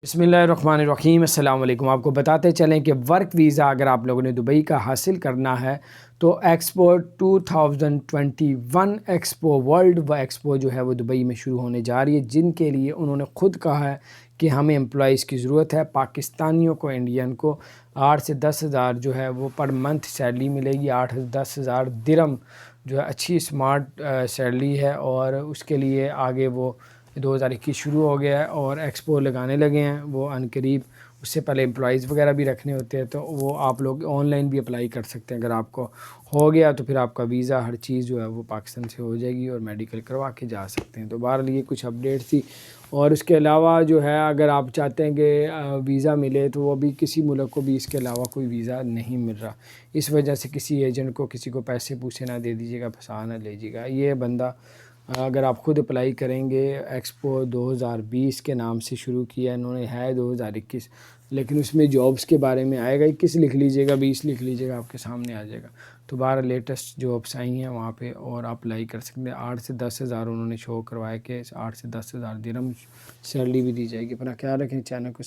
बिस्मिल्लाहिर्रहमानिर्रहीम। अस्सलाम वालेकुम। आपको बताते चलें कि वर्क वीज़ा अगर आप लोगों ने दुबई का हासिल करना है तो एक्सपो 2021 एक्सपो वर्ल्ड व एक्सपो जो है वो दुबई में शुरू होने जा रही है, जिनके लिए उन्होंने ख़ुद कहा है कि हमें एम्प्लॉइज़ की ज़रूरत है। पाकिस्तानियों को, इंडियन को 8 से 10 हज़ार जो है वो पर मंथ सैलरी मिलेगी। 8 से 10 हज़ार दिरहम जो है अच्छी स्मार्ट सैलरी है, और उसके लिए आगे वो 2021 शुरू हो गया है और एक्सपो लगाने लगे हैं वो अनकरीब। उससे पहले एम्प्लॉइज़ वगैरह भी रखने होते हैं, तो वो आप लोग ऑनलाइन भी अप्लाई कर सकते हैं। अगर आपको हो गया तो फिर आपका वीज़ा हर चीज़ जो है वो पाकिस्तान से हो जाएगी और मेडिकल करवा के जा सकते हैं। तो बहरहाल ये कुछ अपडेट थी। और उसके अलावा जो है अगर आप चाहते हैं कि वीज़ा मिले तो वो भी किसी मुल्क को भी इसके अलावा कोई वीज़ा नहीं मिल रहा। इस वजह से किसी एजेंट को किसी को पैसे पूसे ना दे दीजिएगा, फंसा ना लीजिएगा। ये बंदा अगर आप ख़ुद अप्लाई करेंगे, एक्सपो 2020 के नाम से शुरू किया इन्होंने, है 2021, लेकिन उसमें जॉब्स के बारे में आएगा। 21 लिख लीजिएगा, 20 लिख लीजिएगा, आपके सामने आ जाएगा। तो 12 लेटेस्ट जॉब्स आई हैं वहाँ पे और आप अप्लाई कर सकते हैं। 8 से 10 हज़ार उन्होंने शो करवाया कि 8 से 10 हज़ार दिरहम सैलरी भी दी जाएगी। अपना ख्याल रखें, चैनल को